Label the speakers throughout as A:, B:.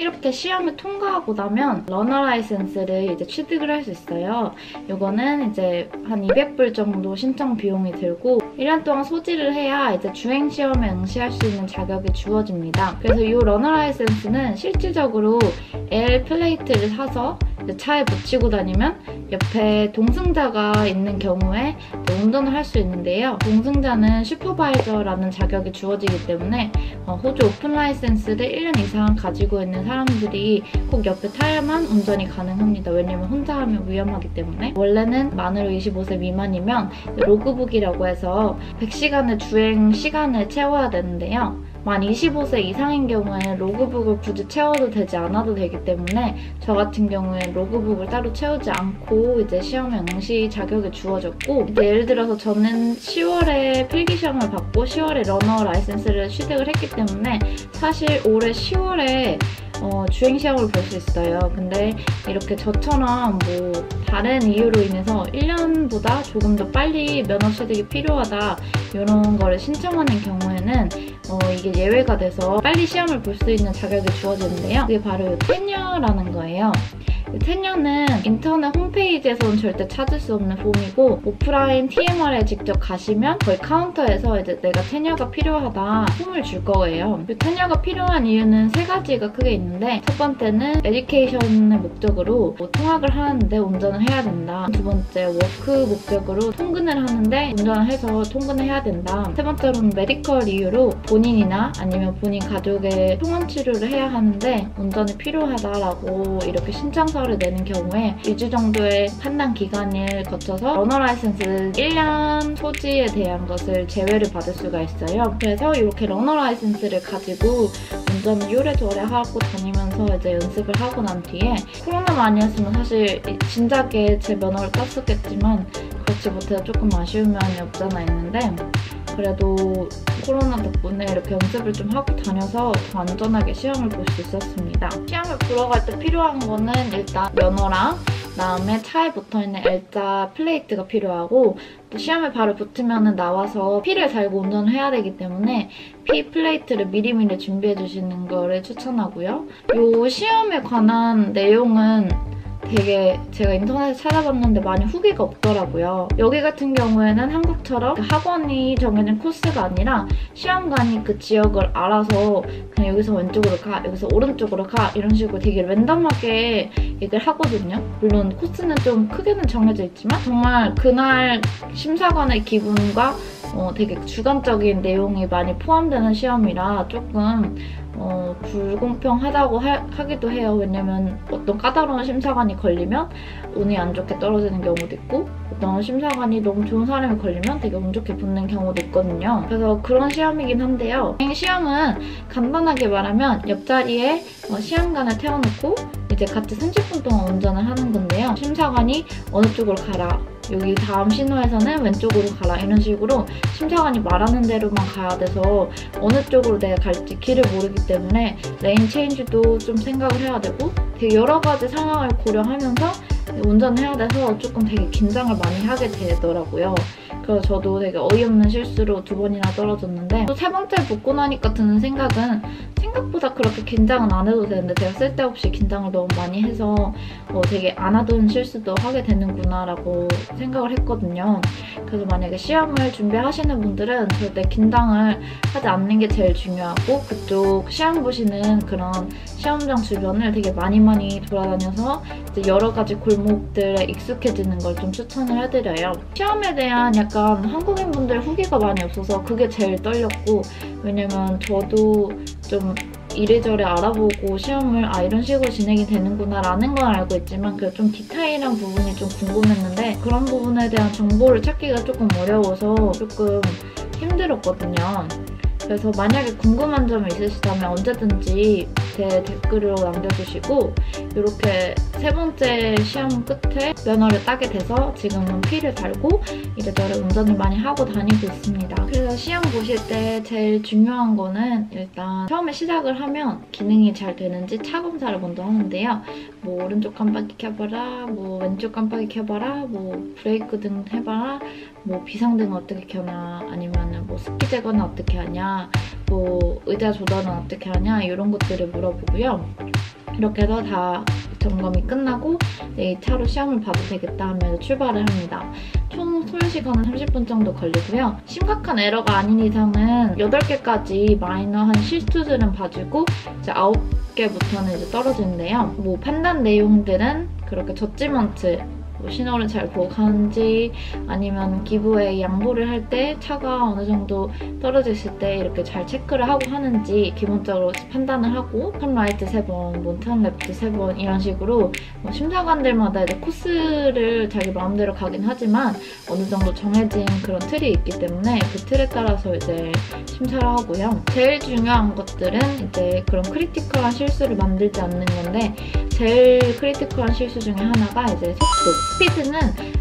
A: 이렇게 시험을 통과하고 나면 러너 라이센스를 이제 취득을 할 수 있어요. 이거는 이제 한 200불 정도 신청 비용이 들고 1년 동안 소지를 해야 이제 주행 시험에 응시할 수 있는 자격이 주어집니다. 그래서 이 러너 라이센스는 실질적으로 L 플레이트를 사서 이제 차에 붙이고 다니면 옆에 동승자가 있는 경우에 운전을 할 수 있는데요. 동승자는 슈퍼바이저라는 자격이 주어지기 때문에 호주 오픈 라이센스를 1년 이상 가지고 있는 사람들이 꼭 옆에 타야만 운전이 가능합니다. 왜냐면 혼자 하면 위험하기 때문에. 원래는 만으로 25세 미만이면 로그북이라고 해서 100시간의 주행 시간을 채워야 되는데요. 만 25세 이상인 경우에는 로그북을 굳이 채워도 되지 않아도 되기 때문에 저 같은 경우엔 로그북을 따로 채우지 않고 이제 시험에 응시 자격이 주어졌고, 이제 예를 들어서 저는 10월에 필기시험을 받고 10월에 러너 라이센스를 취득을 했기 때문에 사실 올해 10월에 주행시험을 볼 수 있어요. 근데 이렇게 저처럼 뭐 다른 이유로 인해서 1년보다 조금 더 빨리 면허 취득이 필요하다 이런 거를 신청하는 경우에는 이게 예외가 돼서 빨리 시험을 볼 수 있는 자격이 주어지는데요. 그게 바로 테녀라는 거예요. 테녀는 인터넷 홈페이지에서는 절대 찾을 수 없는 폼이고 오프라인 TMR에 직접 가시면 거의 카운터에서 이제 내가 테녀가 필요하다 폼을 줄 거예요. 이 테녀가 필요한 이유는 세 가지가 크게 있는데, 첫 번째는 에듀케이션의 목적으로 통학을 하는데 운전을 해야 된다. 두 번째, 워크 목적으로 통근을 하는데 운전을 해서 통근을 해야 된다. 세 번째로는 메디컬 이유로 본인이나 아니면 본인 가족의 통원 치료를 해야 하는데 운전이 필요하다라고 이렇게 신청서를 내는 경우에 2주 정도의 판단 기간을 거쳐서 러너 라이센스 1년 소지에 대한 것을 제외를 받을 수가 있어요. 그래서 이렇게 러너 라이센스를 가지고 운전을 요래조래 하고 다니면서 이제 연습을 하고 난 뒤에, 코로나만 아니었으면 사실 진작에 제 면허를 땄었겠지만 그렇지 못해서 조금 아쉬운 면이 없잖아 있는데, 그래도 코로나 덕분에 이렇게 연습을 좀 하고 다녀서 더 안전하게 시험을 볼 수 있었습니다. 시험을 보러 갈 때 필요한 거는 일단 면허랑 그다음에 차에 붙어있는 L자 플레이트가 필요하고, 또 시험에 바로 붙으면 나와서 P를 달고 운전을 해야 되기 때문에 P 플레이트를 미리미리 준비해 주시는 거를 추천하고요. 이 시험에 관한 내용은 되게 제가 인터넷에 찾아봤는데 많이 후기가 없더라고요. 여기 같은 경우에는 한국처럼 학원이 정해진 코스가 아니라 시험관이 그 지역을 알아서 그냥 여기서 왼쪽으로 가, 여기서 오른쪽으로 가 이런 식으로 되게 랜덤하게 얘기를 하거든요. 물론 코스는 좀 크게는 정해져 있지만 정말 그날 심사관의 기분과 되게 주관적인 내용이 많이 포함되는 시험이라 조금 불공평하다고 하기도 해요. 왜냐면 어떤 까다로운 심사관이 걸리면 운이 안 좋게 떨어지는 경우도 있고, 어떤 심사관이 너무 좋은 사람이 걸리면 되게 운 좋게 붙는 경우도 있거든요. 그래서 그런 시험이긴 한데요. 시험은 간단하게 말하면 옆자리에 시험관을 태워놓고 이제 같이 30분 동안 운전을 하는 건데요. 심사관이 어느 쪽으로 가라, 여기 다음 신호에서는 왼쪽으로 가라 이런 식으로 심사관이 말하는 대로만 가야 돼서 어느 쪽으로 내가 갈지 길을 모르기 때문에 레인 체인지도 좀 생각을 해야 되고 되게 여러 가지 상황을 고려하면서 운전을 해야 돼서 조금 되게 긴장을 많이 하게 되더라고요. 그래서 저도 되게 어이없는 실수로 2번이나 떨어졌는데, 또 3번째 붙고 나니까 드는 생각은 생각보다 그렇게 긴장은 안 해도 되는데 제가 쓸데없이 긴장을 너무 많이 해서 되게 안 하던 실수도 하게 되는구나 라고 생각을 했거든요. 그래서 만약에 시험을 준비하시는 분들은 절대 긴장을 하지 않는 게 제일 중요하고, 그쪽 시험 보시는 그런 시험장 주변을 되게 많이 돌아다녀서 이제 여러 가지 골목들에 익숙해지는 걸 좀 추천을 해드려요. 시험에 대한 약간 한국인분들 후기가 많이 없어서 그게 제일 떨렸고, 왜냐면 저도 좀 이래저래 알아보고 시험을 이런 식으로 진행이 되는구나 라는 건 알고 있지만 그 좀 디테일한 부분이 좀 궁금했는데 그런 부분에 대한 정보를 찾기가 조금 어려워서 조금 힘들었거든요. 그래서 만약에 궁금한 점이 있으시다면 언제든지 제 댓글로 남겨주시고, 이렇게 세 번째 시험 끝에 면허를 따게 돼서 지금은 P를 달고 이래저래 운전을 많이 하고 다니고 있습니다. 그래서 시험 보실 때 제일 중요한 거는 일단 처음에 시작을 하면 기능이 잘 되는지 차 검사를 먼저 하는데요. 뭐 오른쪽 깜빡이 켜봐라, 뭐 왼쪽 깜빡이 켜봐라, 뭐 브레이크 등 해봐라, 뭐 비상등 어떻게 켜나, 아니면 뭐 습기 제거는 어떻게 하냐, 뭐 의자 조절은 어떻게 하냐, 이런 것들을 물어보고요. 이렇게 해서 다 점검이 끝나고 이 차로 시험을 봐도 되겠다 하면서 출발을 합니다. 총 소요 시간은 30분 정도 걸리고요. 심각한 에러가 아닌 이상은 8개까지 마이너한 실수들은 봐주고 이제 9개부터는 이제 떨어지는데요. 뭐 판단 내용들은 그렇게 저지먼트, 신호를 잘 보고 가는지, 아니면 기브웨이 양보를 할 때 차가 어느 정도 떨어졌을 때 이렇게 잘 체크를 하고 하는지 기본적으로 판단을 하고, 턴라이트 3번, 뭐 턴레프트 3번 이런 식으로 뭐 심사관들마다 이제 코스를 자기 마음대로 가긴 하지만 어느 정도 정해진 그런 틀이 있기 때문에 그 틀에 따라서 이제 심사를 하고요. 제일 중요한 것들은 이제 그런 크리티컬한 실수를 만들지 않는 건데, 제일 크리티컬한 실수 중에 하나가 이제 속도. 스피드는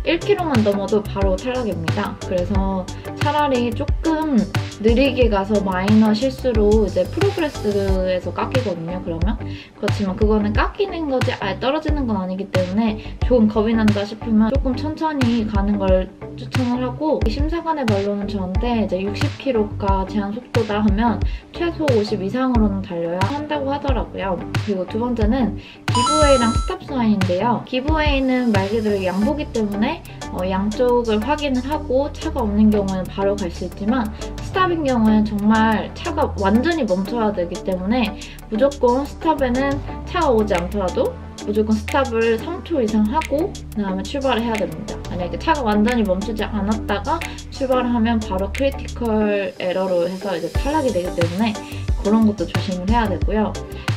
A: 1km만 넘어도 바로 탈락입니다. 그래서 차라리 조금 느리게 가서 마이너 실수로 이제 프로그레스에서 깎이거든요, 그러면. 그렇지만 그거는 깎이는 거지 아예 떨어지는 건 아니기 때문에 조금 겁이 난다 싶으면 조금 천천히 가는 걸 추천을 하고, 심사관의 말로는 저한테 이제 60km가 제한 속도다 하면 최소 50 이상으로는 달려야 한다고 하더라고요. 그리고 두 번째는 기브웨이랑 스탑 사인인데요. 기브웨이는 말 그대로 양보기 때문에 양쪽을 확인을 하고 차가 없는 경우에는 바로 갈 수 있지만, 스탑인 경우에는 정말 차가 완전히 멈춰야 되기 때문에 무조건 스탑에는 차가 오지 않더라도 무조건 스탑을 3초 이상 하고 그다음에 출발을 해야 됩니다. 만약에 차가 완전히 멈추지 않았다가 출발을 하면 바로 크리티컬 에러로 해서 이제 탈락이 되기 때문에 그런 것도 조심을 해야 되고요.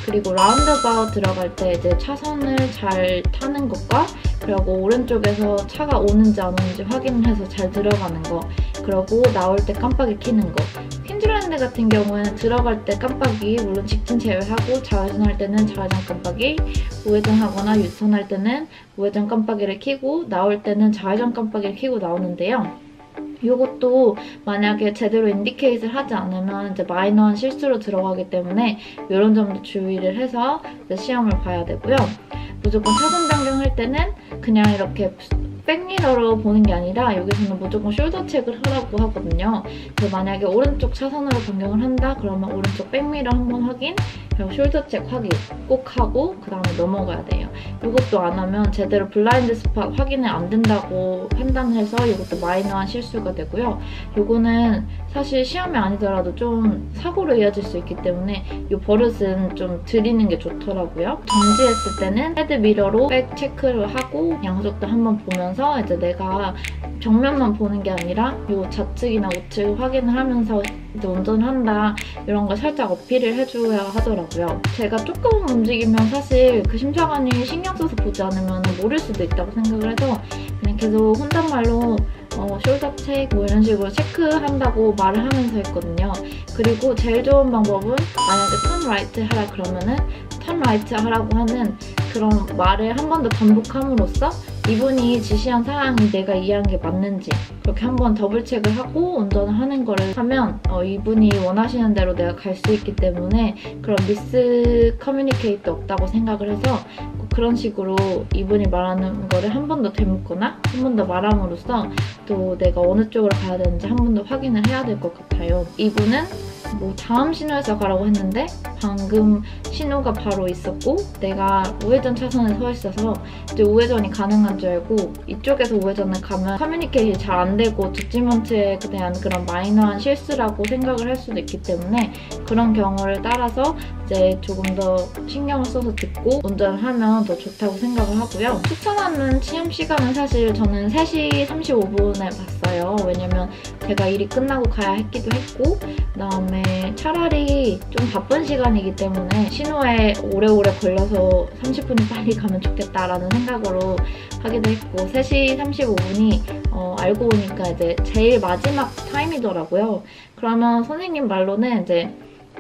A: 그리고 라운드바웃 들어갈 때 이제 차선을 잘 타는 것과, 그리고 오른쪽에서 차가 오는지 안 오는지 확인을 해서 잘 들어가는 거, 그리고 나올 때 깜빡이 켜는 거. 퀸즐랜드 같은 경우에는 들어갈 때 깜빡이 물론 직진 제외하고 좌회전할 때는 좌회전 깜빡이, 우회전하거나 유턴할 때는 우회전 깜빡이를 켜고 나올 때는 좌회전 깜빡이를 켜고 나오는데요. 이것도 만약에 제대로 인디케이트를 하지 않으면 이제 마이너한 실수로 들어가기 때문에 이런 점도 주의를 해서 이제 시험을 봐야 되고요. 무조건 차선 변경할 때는 그냥 이렇게 백미러로 보는 게 아니라 여기서는 무조건 숄더 체크를 하라고 하거든요. 그래서 만약에 오른쪽 차선으로 변경을 한다 그러면 오른쪽 백미러 한번 확인, 그리고 숄더 체크 확인 꼭 하고 그 다음에 넘어가야 돼요. 이것도 안 하면 제대로 블라인드 스팟 확인이 안 된다고 판단해서 이것도 마이너한 실수가 되고요. 이거는 사실 시험이 아니더라도 좀 사고로 이어질 수 있기 때문에 이 버릇은 좀 들이는 게 좋더라고요. 정지했을 때는 헤드 미러로 백 체크를 하고 양쪽도 한번 보면서 이제 내가 정면만 보는 게 아니라 이 좌측이나 우측 확인을 하면서 이제 운전을 한다 이런 걸 살짝 어필을 해줘야 하더라고요. 제가 조금 움직이면 사실 그 심사관이 신경 써서 보지 않으면 모를 수도 있다고 생각을 해서 그냥 계속 혼잣말로 숄더 체크 뭐 이런 식으로 체크한다고 말을 하면서 했거든요. 그리고 제일 좋은 방법은 만약에 턴 라이트 하라 그러면은 턴 라이트 하라고 하는 그런 말을 한 번 더 반복함으로써 이분이 지시한 사항이 내가 이해한 게 맞는지 그렇게 한번 더블 체크를 하고 운전을 하는 거를 하면 이분이 원하시는 대로 내가 갈 수 있기 때문에 그런 미스 커뮤니케이트 없다고 생각을 해서 그런 식으로 이분이 말하는 거를 한 번 더 되묻거나 한 번 더 말함으로써 또 내가 어느 쪽으로 가야 되는지 한 번 더 확인을 해야 될 것 같아요. 이분은 뭐 다음 신호에서 가라고 했는데 방금 신호가 바로 있었고 내가 우회전 차선에 서 있어서 이제 우회전이 가능한 줄 알고 이쪽에서 우회전을 가면 커뮤니케이션이 잘 안 되고 저지먼트에 대한 그런 마이너한 실수라고 생각을 할 수도 있기 때문에 그런 경우를 따라서 이제 조금 더 신경을 써서 듣고 운전을 하면 더 좋다고 생각을 하고요. 추천하는 시험 시간은 사실 저는 3시 35분에 봤어요. 왜냐면 제가 일이 끝나고 가야 했기도 했고 그다음에 차라리 좀 바쁜 시간이기 때문에 신호에 오래오래 걸려서 30분이 빨리 가면 좋겠다라는 생각으로 하기도 했고 3시 35분이 알고 보니까 이제 제일 마지막 타임이더라고요. 그러면 선생님 말로는 이제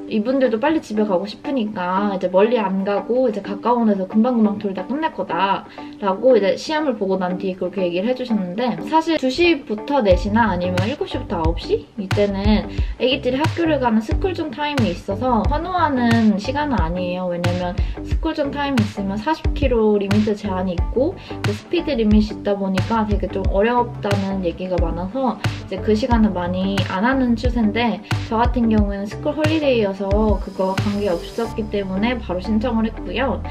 A: 이분들도 빨리 집에 가고 싶으니까 이제 멀리 안 가고 이제 가까운 데서 금방금방 돌다 끝낼 거다 라고 이제 시험을 보고 난 뒤에 그렇게 얘기를 해주셨는데, 사실 2시부터 4시나 아니면 7시부터 9시? 이때는 애기들이 학교를 가는 스쿨존 타임이 있어서 선호하는 시간은 아니에요. 왜냐면 스쿨존 타임이 있으면 40km 리미트 제한이 있고 스피드 리밋이 있다 보니까 되게 좀 어렵다는 얘기가 많아서 이제 그 시간은 많이 안 하는 추세인데, 저 같은 경우에는 스쿨 홀리데이여서 그거 관계없었기 때문에 바로 신청을 했고요.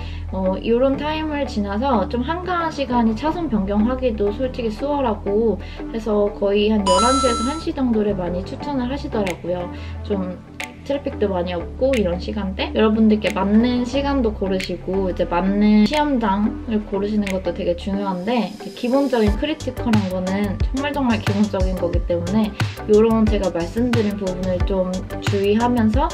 A: 이런 타임을 지나서 좀 한가한 시간이 차선 변경하기도 솔직히 수월하고 해서 거의 한 11시에서 1시 정도를 많이 추천을 하시더라고요. 좀 트래픽도 많이 없고 이런 시간대 여러분들께 맞는 시간도 고르시고 이제 맞는 시험장을 고르시는 것도 되게 중요한데, 기본적인 크리티컬한 거는 정말 기본적인 거기 때문에 이런 제가 말씀드린 부분을 좀 주의하면서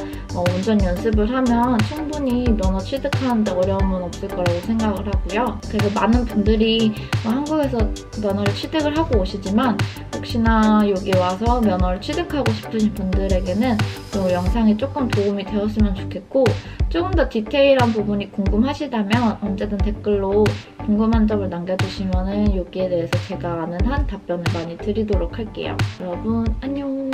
A: 운전 연습을 하면 충분히 면허 취득하는데 어려움은 없을 거라고 생각을 하고요. 그래서 많은 분들이 한국에서 면허를 취득을 하고 오시지만 혹시나 여기 와서 면허를 취득하고 싶으신 분들에게는 이 영상이 조금 도움이 되었으면 좋겠고, 조금 더 디테일한 부분이 궁금하시다면 언제든 댓글로 궁금한 점을 남겨주시면 여기에 대해서 제가 아는 한 답변을 많이 드리도록 할게요. 여러분 안녕.